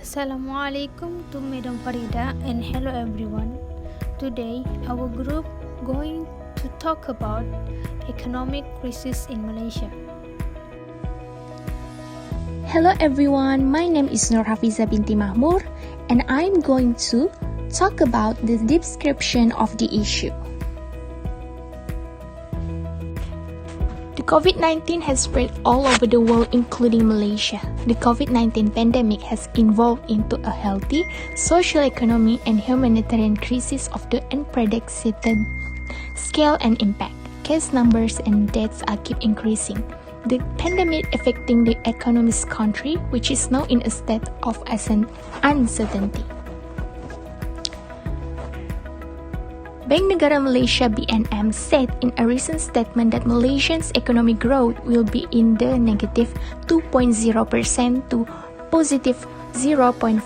Assalamualaikum to Madam Faridah and hello everyone. Today our group going to talk about economic crisis in Malaysia. Hello everyone, my name is Hafizah Binti Mahmoor and I'm going to talk about the description of the issue. The COVID-19 has spread all over the world including Malaysia. The COVID-19 pandemic has evolved into a healthy social economy and humanitarian crisis of the unprecedented scale and impact. Case numbers and deaths are keep increasing. The pandemic affecting the economy's country, which is now in a state of uncertainty. Bank Negara Malaysia (BNM) said in a recent statement that Malaysia's economic growth will be in the negative 2.0% to positive 0.5%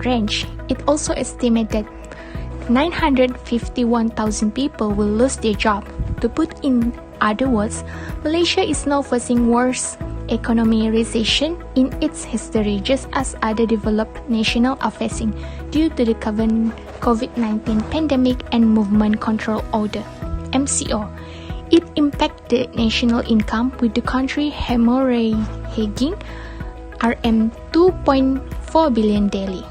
range. It also estimated that 951,000 people will lose their job. To put in other words, Malaysia is now facing worst economic recession in its history, just as other developed nations are facing due to the COVID-19 pandemic and Movement Control Order (MCO). It impacted national income, with the country hemorrhaging RM 2.4 billion daily.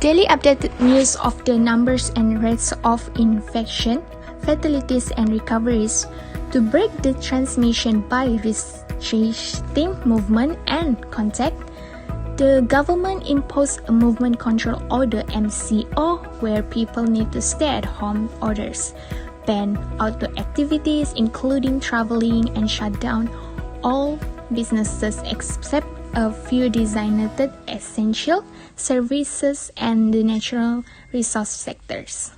Daily updated news of the numbers and rates of infection, fatalities and recoveries to break the transmission by restricting movement and contact. The government imposed a movement control order (MCO) where people need to stay at home orders, ban outdoor activities including traveling, and shut down all businesses except a few designated essential services and the natural resource sectors.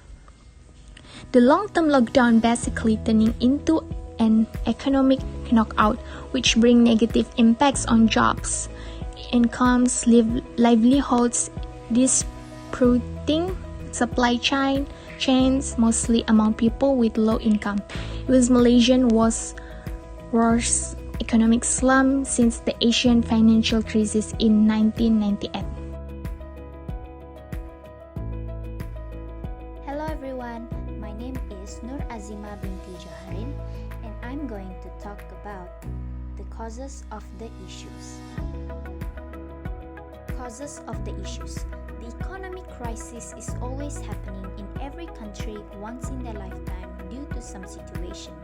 The long-term lockdown basically turning into an economic knockout, which bring negative impacts on jobs, incomes, livelihoods, disrupting supply chains, mostly among people with low income. It was Malaysia's worst economic slump since the Asian financial crisis in 1998. Hello everyone, my name is Azimah Binti Joharin and I'm going to talk about the causes of the issues. Causes of the issues. The economic crisis is always happening in every country once in their lifetime due to some situations.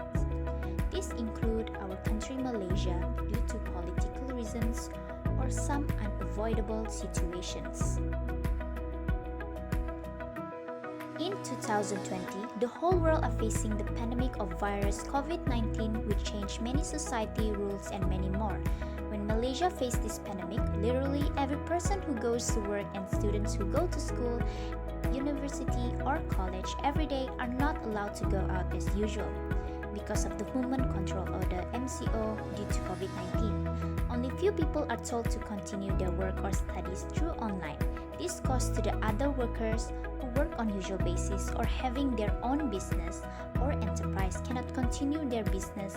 These include our country Malaysia due to political reasons or some unavoidable situations. In 2020, the whole world are facing the pandemic of virus COVID-19, which changed many society rules and many more. When Malaysia faced this pandemic, literally every person who goes to work and students who go to school, university or college every day are not allowed to go out as usual because of the Movement Control Order (MCO) due to COVID-19. Only few people are told to continue their work or studies through online. This caused to the other workers who work on usual basis or having their own business or enterprise cannot continue their business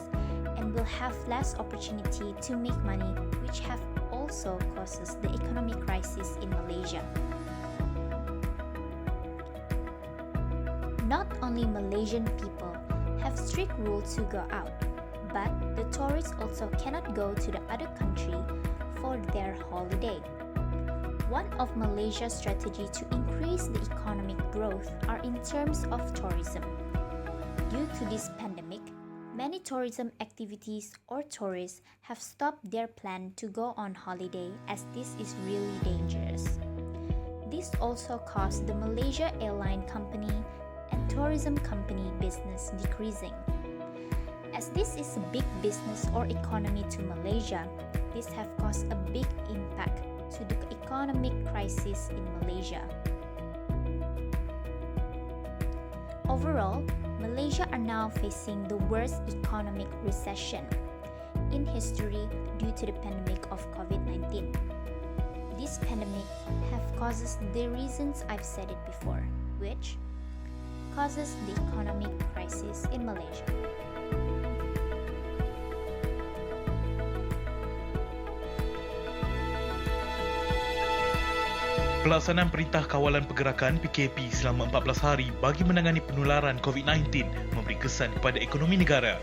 and will have less opportunity to make money, which have also causes the economic crisis in Malaysia. Not only Malaysian people have strict rules to go out, but the tourists also cannot go to the other country for their holiday. One of Malaysia's strategy to increase the economic growth are in terms of tourism. Due to this pandemic, many tourism activities or tourists have stopped their plan to go on holiday as this is really dangerous. This also caused the Malaysia Airline Company and tourism company business decreasing. As this is a big business or economy to Malaysia, this have caused a big impact to the economic crisis in Malaysia. Overall, Malaysia are now facing the worst economic recession in history due to the pandemic of COVID-19. This pandemic have causes the reasons I've said it before, which causes the economic crisis in Malaysia. Pelaksanaan Perintah Kawalan Pergerakan PKP selama 14 hari bagi menangani penularan COVID-19 memberi kesan kepada ekonomi negara.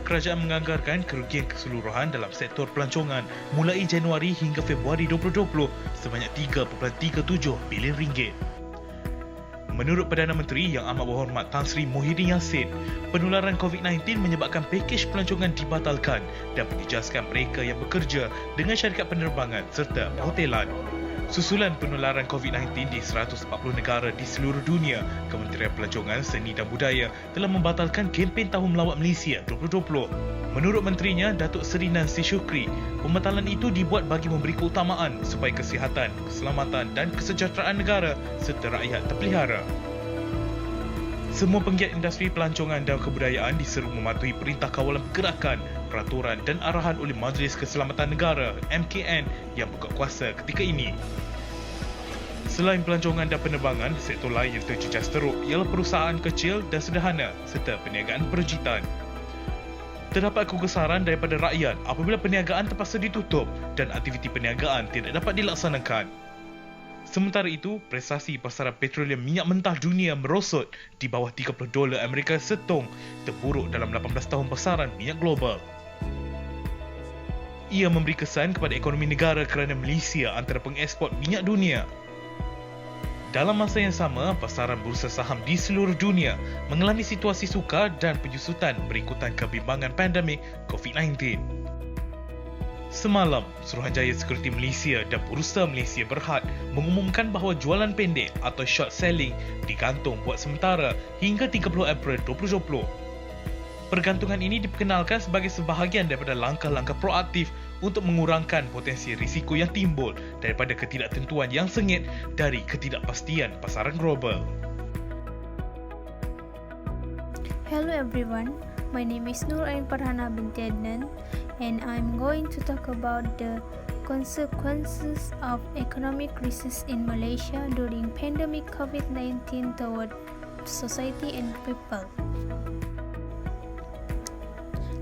Kerajaan menganggarkan kerugian keseluruhan dalam sektor pelancongan mulai Januari hingga Februari 2020 sebanyak 3.37 bilion ringgit. Menurut Perdana Menteri Yang Amat Berhormat Tan Sri Muhyiddin Yassin, penularan COVID-19 menyebabkan pakej pelancongan dibatalkan dan menjejaskan mereka yang bekerja dengan syarikat penerbangan serta perhotelan. Susulan penularan COVID-19 di 140 negara di seluruh dunia, Kementerian Pelancongan, Seni dan Budaya telah membatalkan kempen Tahun Melawat Malaysia 2020. Menurut menterinya, Datuk Seri Nancy Shukri, pembatalan itu dibuat bagi memberi keutamaan supaya kesihatan, keselamatan dan kesejahteraan negara serta rakyat terpelihara. Semua penggiat industri pelancongan dan kebudayaan diseru mematuhi Perintah Kawalan Pergerakan, peraturan dan arahan oleh Majlis Keselamatan Negara (MKN) yang berkuasa ketika ini. Selain pelancongan dan penerbangan, sektor lain yang terjejas teruk ialah perusahaan kecil dan sederhana serta perniagaan perujitan. Terdapat kegusaran daripada rakyat apabila perniagaan terpaksa ditutup dan aktiviti perniagaan tidak dapat dilaksanakan. Sementara itu, prestasi pasaran petroleum minyak mentah dunia merosot di bawah $30 Amerika setong, terburuk dalam 18 tahun pasaran minyak global. Ia memberi kesan kepada ekonomi negara kerana Malaysia antara pengeksport minyak dunia. Dalam masa yang sama, pasaran bursa saham di seluruh dunia mengalami situasi sukar dan penyusutan berikutan kebimbangan pandemik COVID-19. Semalam, Suruhanjaya Sekuriti Malaysia dan Bursa Malaysia Berhad mengumumkan bahawa jualan pendek atau short selling digantung buat sementara hingga 30 April 2020. Pergantungan ini diperkenalkan sebagai sebahagian daripada langkah-langkah proaktif untuk mengurangkan potensi risiko yang timbul daripada ketidaktentuan yang sengit dari ketidakpastian pasaran global. Hello everyone, my name is Farhana Binti Adnan, and I'm going to talk about the consequences of economic crisis in Malaysia during pandemic COVID-19 toward society and people.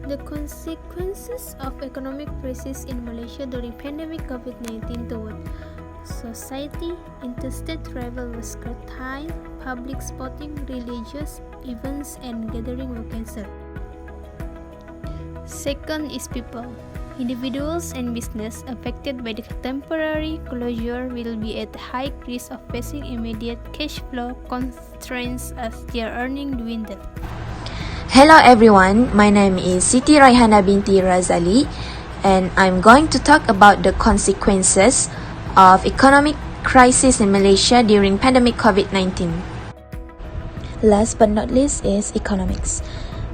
The consequences of economic crisis in Malaysia during pandemic COVID-19 toward society, interstate travel was curtailed, public sporting, religious events and gathering were cancelled. Second is people. Individuals and business affected by the temporary closure will be at high risk of facing immediate cash flow constraints as their earnings dwindle. Hello everyone, my name is Siti Raihanah Binti Razali, and I'm going to talk about the consequences of economic crisis in Malaysia during pandemic COVID-19. Last but not least is economics.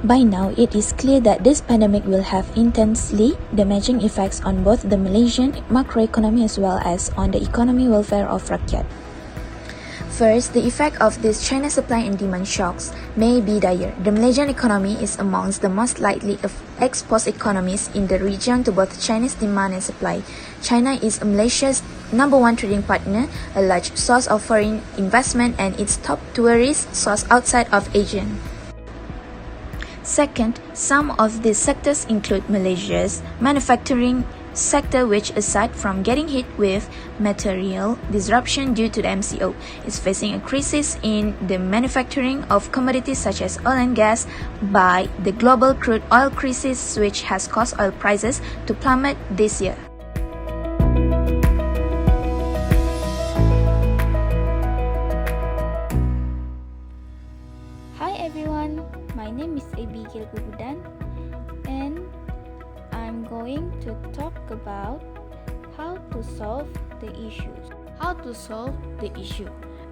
By now, it is clear that this pandemic will have intensely damaging effects on both the Malaysian macroeconomy as well as on the economic welfare of rakyat. First, the effect of these China supply and demand shocks may be dire. The Malaysian economy is amongst the most likely exposed economies in the region to both Chinese demand and supply. China is Malaysia's number one trading partner, a large source of foreign investment, and its top tourist source outside of Asia. Second, some of these sectors include Malaysia's manufacturing sector, which aside from getting hit with material disruption due to the MCO, is facing a crisis in the manufacturing of commodities such as oil and gas by the global crude oil crisis, which has caused oil prices to plummet this year. Hi everyone, my name is Abigil Bubudan, and I'm going to talk about how to solve the issues.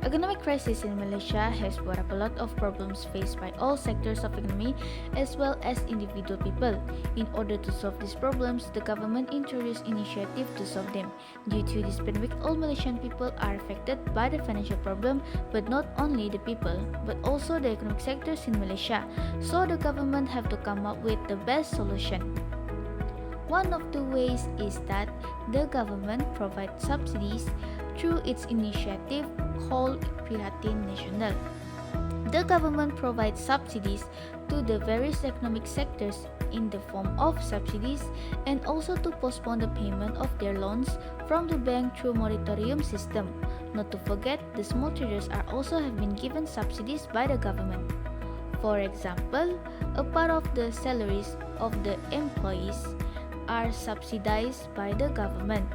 Economic crisis in Malaysia has brought up a lot of problems faced by all sectors of economy as well as individual people. In order to solve these problems, the government introduced initiatives to solve them. Due to this pandemic, all Malaysian people are affected by the financial problem, but not only the people, but also the economic sectors in Malaysia. So the government have to come up with the best solution. One of the ways is that the government provides subsidies through its initiative called Prihatin Nasional. The government provides subsidies to the various economic sectors in the form of subsidies and also to postpone the payment of their loans from the bank through moratorium system. Not to forget, the small traders are also have been given subsidies by the government. For example, a part of the salaries of the employees are subsidized by the government,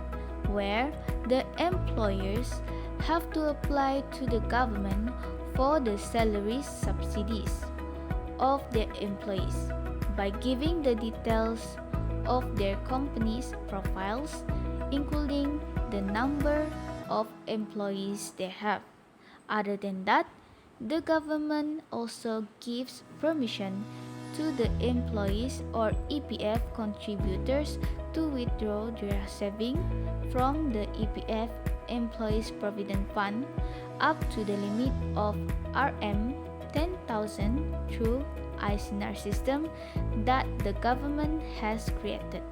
where the employers have to apply to the government for the salary subsidies of their employees by giving the details of their company's profiles, including the number of employees they have. Other than that, the government also gives permission to the employees or EPF contributors to withdraw their saving from the EPF Employees Provident Fund up to the limit of Rm 10,000 through ICNR system that the government has created.